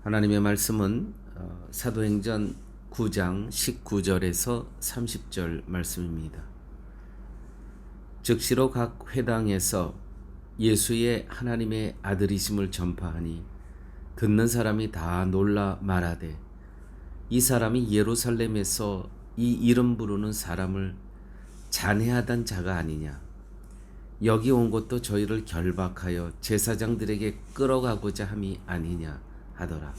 하나님의 말씀은 사도행전 9장 19절에서 30절 말씀입니다. 즉시로 각 회당에서 예수의 하나님의 아들이심을 전파하니 듣는 사람이 다 놀라 말하되 이 사람이 예루살렘에서 이 이름 부르는 사람을 잔해하던 자가 아니냐. 여기 온 것도 저희를 결박하여 제사장들에게 끌어가고자 함이 아니냐 하더라.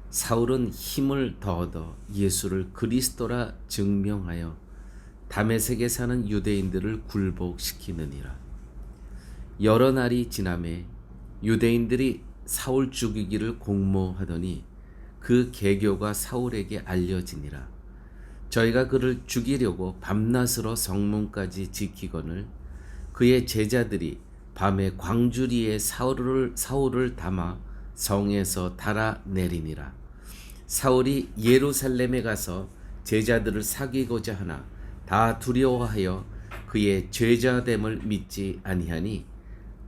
사울은 힘을 더 얻어 예수를 그리스도라 증명하여 다메섹에 사는 유대인들을 굴복시키느니라. 여러 날이 지나매 유대인들이 사울 죽이기를 공모하더니 그 계교가 사울에게 알려지니라. 저희가 그를 죽이려고 밤낮으로 성문까지 지키거늘 그의 제자들이 밤에 광주리에 사울을 담아 성에서 달아내리니라. 사울이 예루살렘에 가서 제자들을 사귀고자 하나 다 두려워하여 그의 제자됨을 믿지 아니하니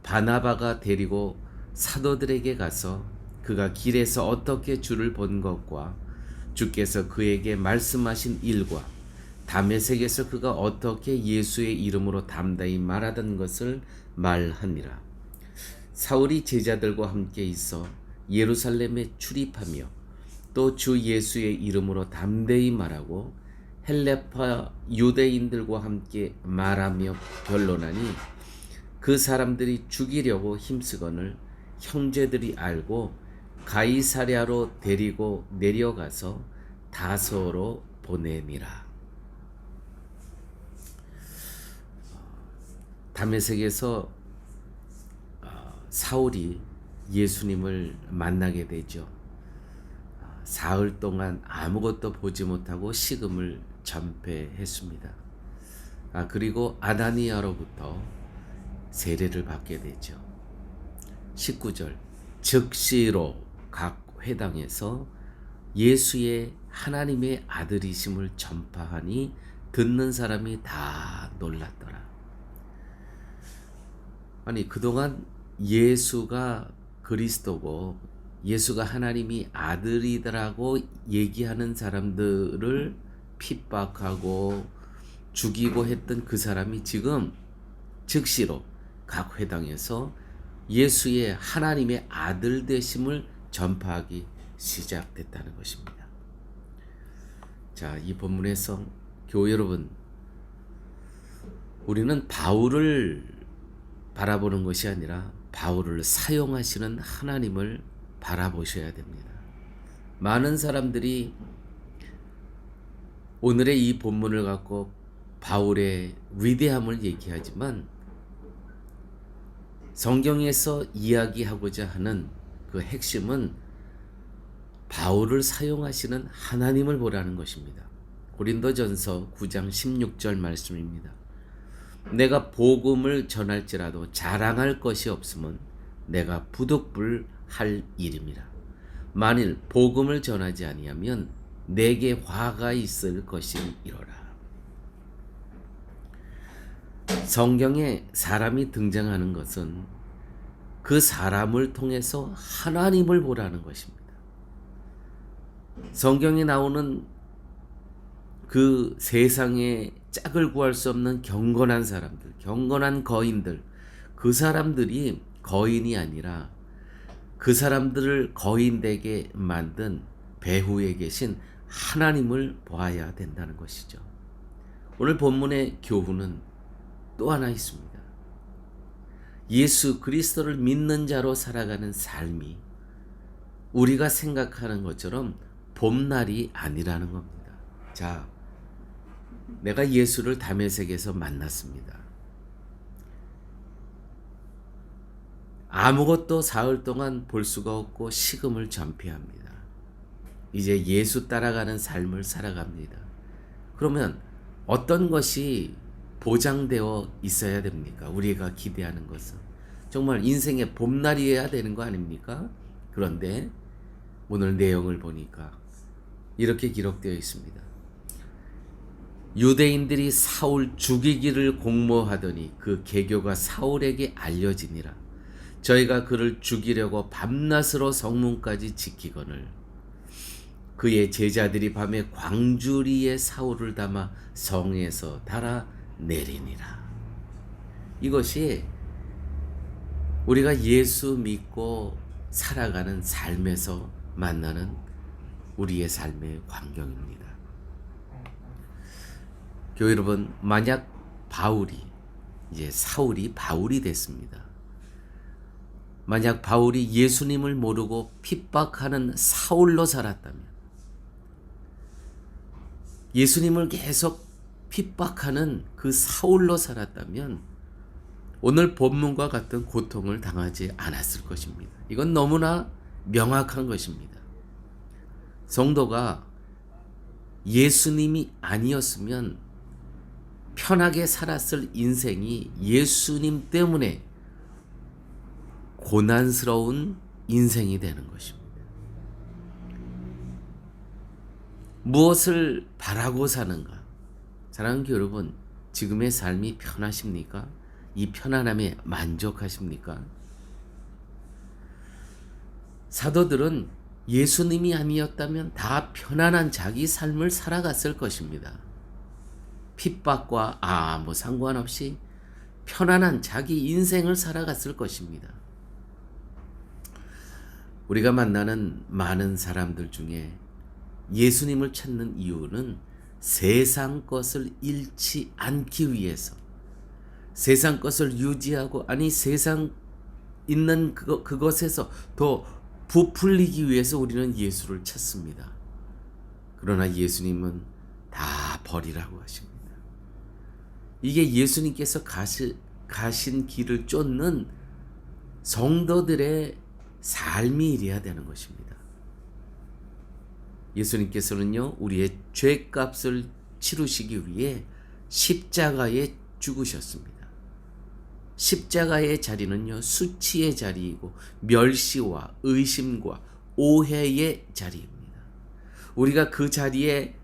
바나바가 데리고 사도들에게 가서 그가 길에서 어떻게 주를 본 것과 주께서 그에게 말씀하신 일과 다메섹에서 그가 어떻게 예수의 이름으로 담대히 말하던 것을 말하니라. 사울이 제자들과 함께 있어 예루살렘에 출입하며 또 주 예수의 이름으로 담대히 말하고 헬레파 유대인들과 함께 말하며 변론하니 그 사람들이 죽이려고 힘쓰거늘 형제들이 알고 가이사랴로 데리고 내려가서 다소로 보내니라. 다메섹에서 사울이 예수님을 만나게 되죠. 사흘 동안 아무것도 보지 못하고 식음을 전폐했습니다. 그리고 아나니아로부터 세례를 받게 되죠. 19절 즉시로 각 회당에서 예수의 하나님의 아들이심을 전파하니 듣는 사람이 다 놀랐더라. 아니, 그동안 예수가 그리스도고 예수가 하나님이 아들이더라고 얘기하는 사람들을 핍박하고 죽이고 했던 그 사람이 지금 즉시로 각 회당에서 예수의 하나님의 아들 되심을 전파하기 시작됐다는 것입니다. 자, 이 본문에서 교회 여러분, 우리는 바울을 바라보는 것이 아니라 바울을 사용하시는 하나님을 바라보셔야 됩니다. 많은 사람들이 오늘의 이 본문을 갖고 바울의 위대함을 얘기하지만 성경에서 이야기하고자 하는 그 핵심은 바울을 사용하시는 하나님을 보라는 것입니다. 고린도전서 9장 16절 말씀입니다. 내가 복음을 전할지라도 자랑할 것이 없으면 내가 부득불할 일임이라. 만일 복음을 전하지 아니하면 내게 화가 있을 것이니로라. 성경에 사람이 등장하는 것은 그 사람을 통해서 하나님을 보라는 것입니다. 성경에 나오는 그 세상에 짝을 구할 수 없는 경건한 사람들, 경건한 거인들, 그 사람들이 거인이 아니라 그 사람들을 거인되게 만든 배후에 계신 하나님을 보아야 된다는 것이죠. 오늘 본문의 교훈은 또 하나 있습니다. 예수 그리스도를 믿는 자로 살아가는 삶이 우리가 생각하는 것처럼 봄날이 아니라는 겁니다. 자, 내가 예수를 다메섹에서 만났습니다. 아무것도 사흘 동안 볼 수가 없고 식음을 전폐합니다. 이제 예수 따라가는 삶을 살아갑니다. 그러면 어떤 것이 보장되어 있어야 됩니까? 우리가 기대하는 것은 정말 인생의 봄날이어야 되는 거 아닙니까? 그런데 오늘 내용을 보니까 이렇게 기록되어 있습니다. 유대인들이 사울 죽이기를 공모하더니 그 계교가 사울에게 알려지니라. 저희가 그를 죽이려고 밤낮으로 성문까지 지키거늘 그의 제자들이 밤에 광주리에 사울을 담아 성에서 달아 내리니라. 이것이 우리가 예수 믿고 살아가는 삶에서 만나는 우리의 삶의 광경입니다. 교회 여러분, 만약 사울이 바울이 됐습니다. 만약 바울이 예수님을 모르고 핍박하는 사울로 살았다면, 예수님을 계속 핍박하는 그 사울로 살았다면 오늘 본문과 같은 고통을 당하지 않았을 것입니다. 이건 너무나 명확한 것입니다. 성도가 예수님이 아니었으면 편하게 살았을 인생이 예수님 때문에 고난스러운 인생이 되는 것입니다. 무엇을 바라고 사는가? 사랑하는 교회 여러분, 지금의 삶이 편하십니까? 이 편안함에 만족하십니까? 사도들은 예수님이 아니었다면 다 편안한 자기 삶을 살아갔을 것입니다. 핍박과 아무 상관없이 편안한 자기 인생을 살아갔을 것입니다. 우리가 만나는 많은 사람들 중에 예수님을 찾는 이유는 세상 것을 잃지 않기 위해서, 세상 것을 유지하고, 세상 있는 그것에서 더 부풀리기 위해서 우리는 예수를 찾습니다. 그러나 예수님은 다 버리라고 하십니다. 이게 예수님께서 가신 길을 쫓는 성도들의 삶이 이래야 되는 것입니다. 예수님께서는요, 우리의 죄값을 치르시기 위해 십자가에 죽으셨습니다. 십자가의 자리는요, 수치의 자리이고 멸시와 의심과 오해의 자리입니다. 우리가 그 자리에,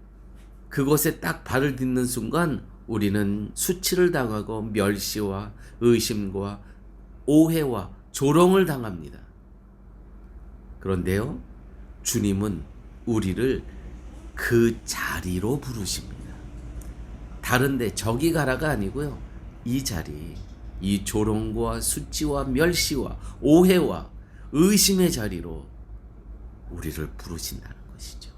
그곳에 딱 발을 딛는 순간 우리는 수치를 당하고 멸시와 의심과 오해와 조롱을 당합니다. 그런데요, 주님은 우리를 그 자리로 부르십니다. 다른데 저기 가라가 아니고요, 이 자리, 이 조롱과 수치와 멸시와 오해와 의심의 자리로 우리를 부르신다는 것이죠.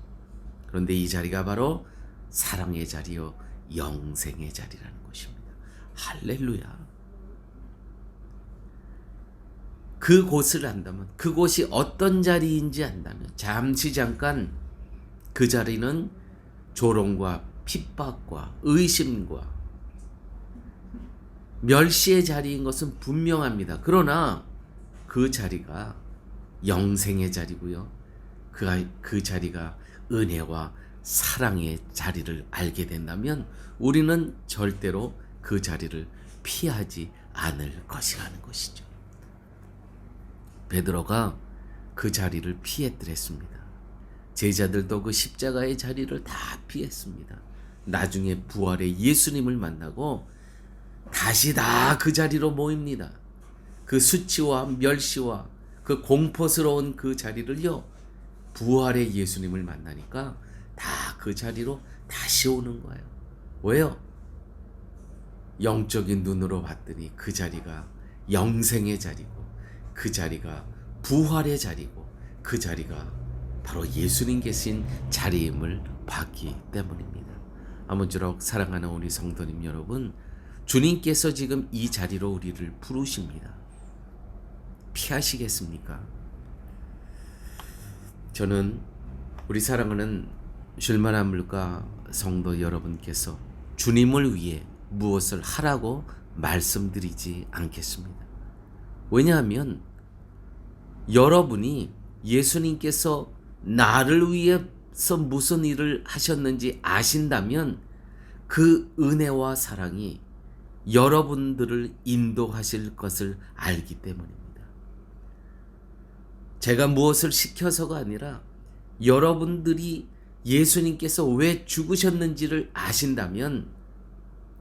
그런데 이 자리가 바로 사랑의 자리요, 영생의 자리라는 것입니다. 할렐루야. 그곳을 안다면, 그곳이 어떤 자리인지 안다면, 잠깐 그 자리는 조롱과 핍박과 의심과 멸시의 자리인 것은 분명합니다. 그러나 그 자리가 영생의 자리고요, 그 자리가 은혜와 사랑의 자리를 알게 된다면 우리는 절대로 그 자리를 피하지 않을 것이라는 것이죠. 베드로가 그 자리를 피했더랬습니다. 제자들도 그 십자가의 자리를 다 피했습니다. 나중에 부활의 예수님을 만나고 다시 다 그 자리로 모입니다. 그 수치와 멸시와 그 공포스러운 그 자리를요, 부활의 예수님을 만나니까 다 그 자리로 다시 오는 거예요. 왜요? 영적인 눈으로 봤더니 그 자리가 영생의 자리고, 그 자리가 부활의 자리고, 그 자리가 바로 예수님 계신 자리임을 봤기 때문입니다. 아무쪼록 사랑하는 우리 성도님 여러분, 주님께서 지금 이 자리로 우리를 부르십니다. 피하시겠습니까? 저는 우리 사랑하는 쉴만한 물가 성도 여러분께서 주님을 위해 무엇을 하라고 말씀드리지 않겠습니다. 왜냐하면 여러분이 예수님께서 나를 위해서 무슨 일을 하셨는지 아신다면 그 은혜와 사랑이 여러분들을 인도하실 것을 알기 때문입니다. 제가 무엇을 시켜서가 아니라 여러분들이 예수님께서 왜 죽으셨는지를 아신다면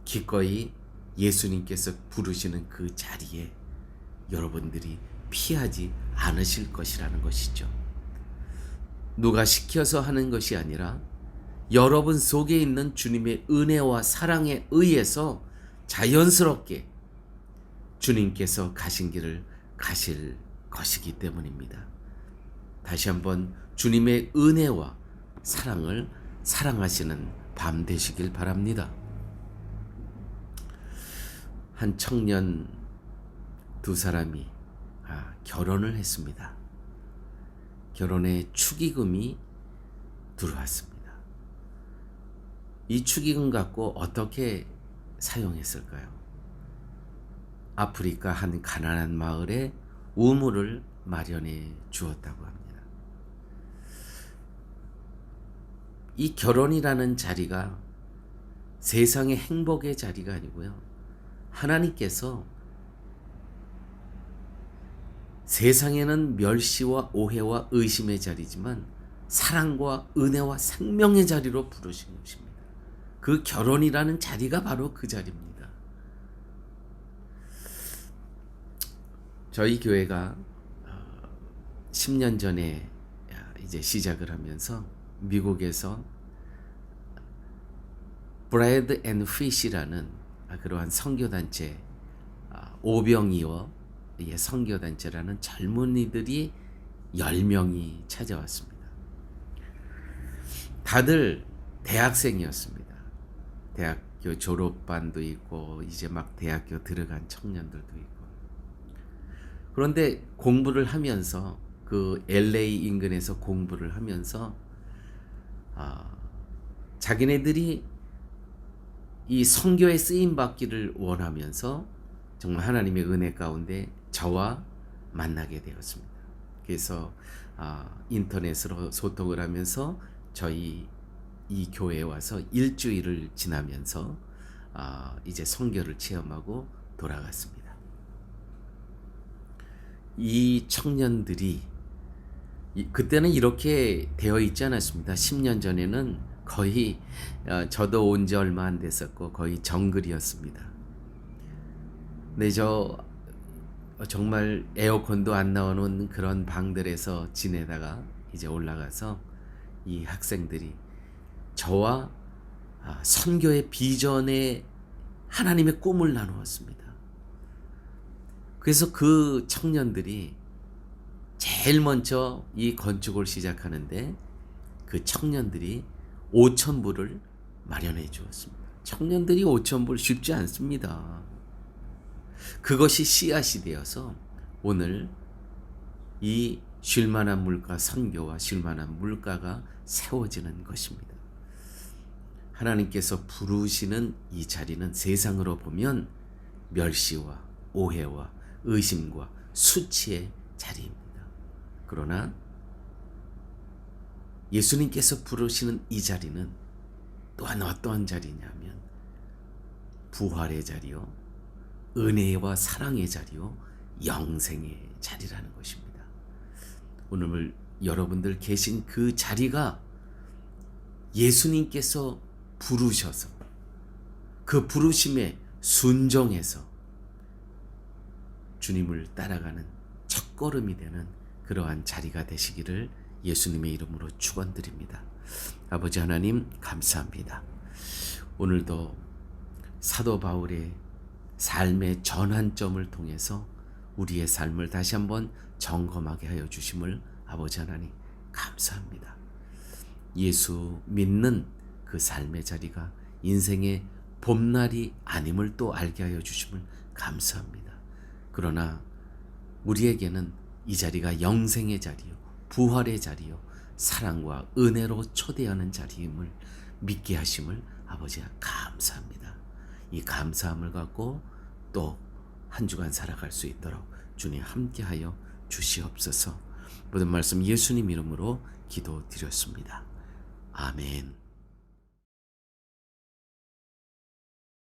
기꺼이 예수님께서 부르시는 그 자리에 여러분들이 피하지 않으실 것이라는 것이죠. 누가 시켜서 하는 것이 아니라 여러분 속에 있는 주님의 은혜와 사랑에 의해서 자연스럽게 주님께서 가신 길을 가실 것이기 때문입니다. 다시 한번 주님의 은혜와 사랑을 사랑하시는 밤 되시길 바랍니다. 한 청년 두 사람이 결혼을 했습니다. 결혼에 축의금이 들어왔습니다. 이 축의금 갖고 어떻게 사용했을까요? 아프리카 한 가난한 마을에 우물을 마련해 주었다고 합니다. 이 결혼이라는 자리가 세상의 행복의 자리가 아니고요. 하나님께서 세상에는 멸시와 오해와 의심의 자리지만 사랑과 은혜와 생명의 자리로 부르신 것입니다. 그 결혼이라는 자리가 바로 그 자리입니다. 저희 교회가 10년 전에 이제 시작을 하면서 미국에서 브레드 앤 피시라는 그러한 선교단체, 오병이어의 선교단체라는 젊은이들이 10명이 찾아왔습니다. 다들 대학생이었습니다. 대학교 졸업반도 있고 이제 막 대학교 들어간 청년들도 있고. 그런데 공부를 하면서 그 LA 인근에서 공부를 하면서 자기네들이 이 선교에 쓰임 받기를 원하면서 정말 하나님의 은혜 가운데 저와 만나게 되었습니다. 그래서 인터넷으로 소통을 하면서 저희 이 교회에 와서 일주일을 지나면서 이제 선교를 체험하고 돌아갔습니다. 이 청년들이 그때는 이렇게 되어 있지 않았습니다. 10년 전에는 거의 저도 온 지 얼마 안 됐었고 거의 정글이었습니다. 근데 정말 에어컨도 안 나오는 그런 방들에서 지내다가 이제 올라가서 이 학생들이 저와 선교의 비전에 하나님의 꿈을 나누었습니다. 그래서 그 청년들이 제일 먼저 이 건축을 시작하는데 그 청년들이 5,000불을 마련해 주었습니다. 청년들이 5,000불 쉽지 않습니다. 그것이 씨앗이 되어서 오늘 이 쉴만한 물가 선교와 쉴만한 물가가 세워지는 것입니다. 하나님께서 부르시는 이 자리는 세상으로 보면 멸시와 오해와 의심과 수치의 자리입니다. 그러나 예수님께서 부르시는 이 자리는 또한 어떠한 자리냐면 부활의 자리요, 은혜와 사랑의 자리요, 영생의 자리라는 것입니다. 오늘 여러분들 계신 그 자리가 예수님께서 부르셔서 그 부르심에 순종해서 주님을 따라가는 첫걸음이 되는 그러한 자리가 되시기를 예수님의 이름으로 축원드립니다. 아버지 하나님 감사합니다. 오늘도 사도 바울의 삶의 전환점을 통해서 우리의 삶을 다시 한번 점검하게 하여 주심을 아버지 하나님 감사합니다. 예수 믿는 그 삶의 자리가 인생의 봄날이 아님을 또 알게 하여 주심을 감사합니다. 그러나 우리에게는 이 자리가 영생의 자리요, 부활의 자리요, 사랑과 은혜로 초대하는 자리임을 믿게 하심을 아버지 감사합니다. 이 감사함을 갖고 또 한 주간 살아갈 수 있도록 주님 함께하여 주시옵소서. 모든 말씀 예수님 이름으로 기도드렸습니다. 아멘.